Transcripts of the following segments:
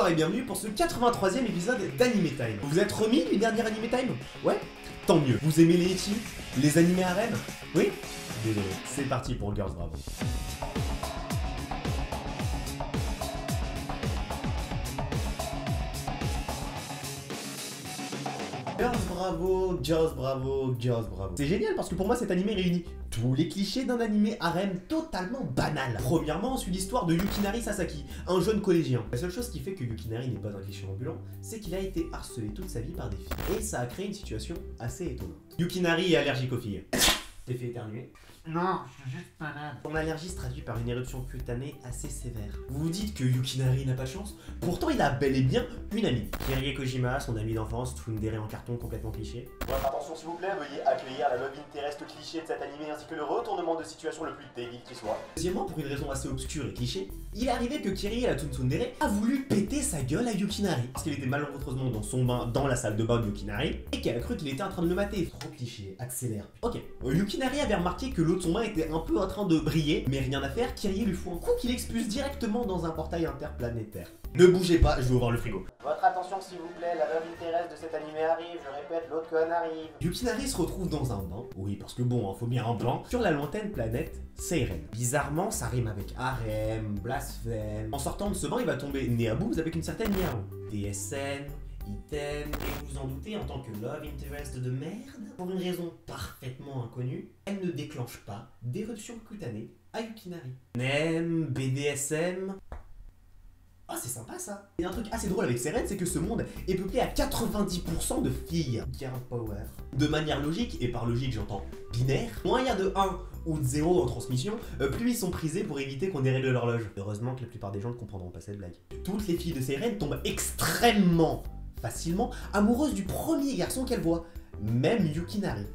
Bonsoir et bienvenue pour ce 83e épisode d'Anime Time. Vous vous êtes remis du dernier Anime Time? Ouais? Tant mieux. Vous aimez les ecchi? Les animés harem? Oui? Désolé, c'est parti pour Girls Bravo. Girls Bravo, Girls Bravo, Girls Bravo. C'est génial parce que pour moi cet animé réunit tous les clichés d'un animé harem totalement banal. Premièrement, on suit l'histoire de Yukinari Sasaki, un jeune collégien. La seule chose qui fait que Yukinari n'est pas un cliché ambulant, c'est qu'il a été harcelé toute sa vie par des filles. Et ça a créé une situation assez étonnante. Yukinari est allergique aux filles. T'es fait éternuer? Non, je suis juste malade. Son allergie se traduit par une éruption cutanée assez sévère. Vous vous dites que Yukinari n'a pas de chance? Pourtant il a bel et bien une amie. Kirie Kojima, son ami d'enfance, tsundere en carton complètement cliché. Votre attention s'il vous plaît, veuillez accueillir la love interest cliché de cet animé ainsi que le retournement de situation le plus débile qui soit. Deuxièmement, pour une raison assez obscure et cliché, il est arrivé que Kirie, la tsundere, a voulu péter sa gueule à Yukinari. Parce qu'il était malencontreusement dans son bain, dans la salle de bain de Yukinari, et qu'elle a cru qu'il était en train de le mater. Trop cliché, accélère. Ok. Yukinari avait remarqué que l'eau de son bain était un peu en train de briller, mais rien à faire, Kirie lui fout un coup qui l'expulse directement dans un portail interplanétaire. Ne bougez pas, je vais ouvrir le frigo. Votre attention s'il vous plaît, la love interest de cet animé arrive, je répète, l'autre con arrive. Yukinari se retrouve dans un bain, oui parce que bon, faut bien un bain, sur la lointaine planète Seiren. Bizarrement, ça rime avec harem, blasphème. En sortant de ce bain, il va tomber nez à bout avec une certaine Miao. DSN, item, et vous en doutez, en tant que love interest de merde, pour une raison parfaitement inconnue, elle ne déclenche pas d'éruption cutanée à Yukinari. Nem, BDSM... Ah, c'est sympa ça. Et un truc assez drôle avec Seiren, c'est que ce monde est peuplé à 90% de filles. Girl power. De manière logique, et par logique j'entends binaire, moins il y a de 1 ou de 0 en transmission, plus ils sont prisés pour éviter qu'on dérègle l'horloge. Heureusement que la plupart des gens ne comprendront pas cette blague. Toutes les filles de Seiren tombent extrêmement facilement amoureuses du premier garçon qu'elles voient, même Yukinari.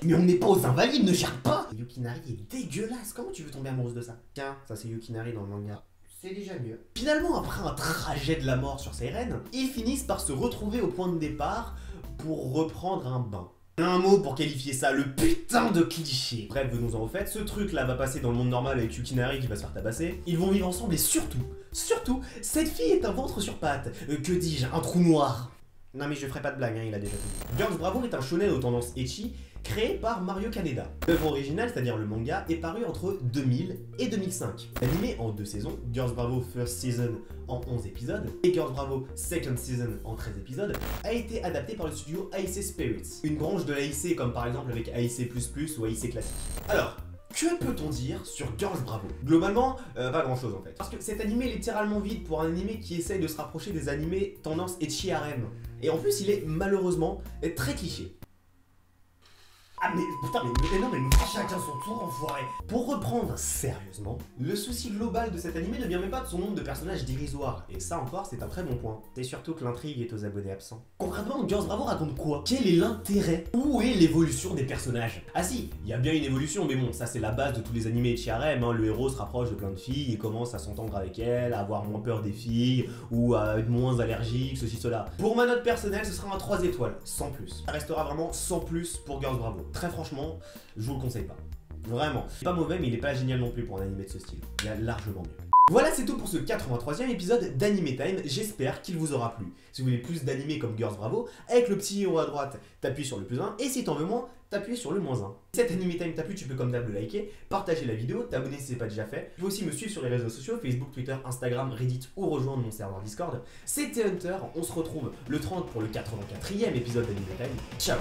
Mais on n'est pas aux invalides, ne cherche pas. Yukinari est dégueulasse, comment tu veux tomber amoureuse de ça? Tiens, ça c'est Yukinari dans le manga. C'est déjà mieux. Finalement, après un trajet de la mort sur Seiren, ils finissent par se retrouver au point de départ pour reprendre un bain. Un mot pour qualifier ça, le putain de cliché. Bref, venons-en au fait, ce truc là va passer dans le monde normal avec Yukinari qui va se faire tabasser. Ils vont vivre ensemble et surtout, cette fille est un ventre sur pattes. Que dis-je, un trou noir. Non mais je ferai pas de blague, hein, il a déjà tout. Girls Bravo est un shonen aux tendances ecchi créé par Mario Kaneda. L'œuvre originale, c'est-à-dire le manga, est paru entre 2000 et 2005. Animé en 2 saisons, Girls Bravo First Season en 11 épisodes et Girls Bravo Second Season en 13 épisodes, a été adapté par le studio AIC Spirits, une branche de l'AIC comme par exemple avec AIC++ ou AIC classique. Alors, que peut-on dire sur Girls Bravo? Globalement, pas grand chose en fait. Parce que cet animé est littéralement vide pour un animé qui essaye de se rapprocher des animés tendance ecchi harem. Et en plus, il est malheureusement très cliché. Ah mais putain, mais non, mais nous chacun son tour, enfoiré. Pour reprendre sérieusement, le souci global de cet animé ne vient même pas de son nombre de personnages dérisoires. Et ça encore, c'est un très bon point. C'est surtout que l'intrigue est aux abonnés absents. Concrètement, Girls Bravo raconte quoi? Quel est l'intérêt? Où est l'évolution des personnages? Ah si, il y a bien une évolution, mais bon, ça c'est la base de tous les animés ecchi harem, hein. Le héros se rapproche de plein de filles et commence à s'entendre avec elles, à avoir moins peur des filles, ou à être moins allergique, ceci, cela. Pour ma note personnelle, ce sera un 3 étoiles, sans plus. Ça restera vraiment sans plus pour Girls Bravo. Très franchement, je vous le conseille pas. Vraiment. Il est pas mauvais, mais il est pas génial non plus pour un animé de ce style. Il y a largement mieux. Voilà, c'est tout pour ce 83e épisode d'Anime Time, j'espère qu'il vous aura plu. Si vous voulez plus d'animés comme Girls Bravo, avec le petit héros à droite, t'appuies sur le +1, et si t'en veux moins, t'appuies sur le -1. Si cet Anime Time t'a plu, tu peux comme d'hab le liker, partager la vidéo, t'abonner si c'est pas déjà fait. Tu peux aussi me suivre sur les réseaux sociaux, Facebook, Twitter, Instagram, Reddit ou rejoindre mon serveur Discord. C'était Hunter, on se retrouve le 30 pour le 84e épisode d'Anime Time. Ciao.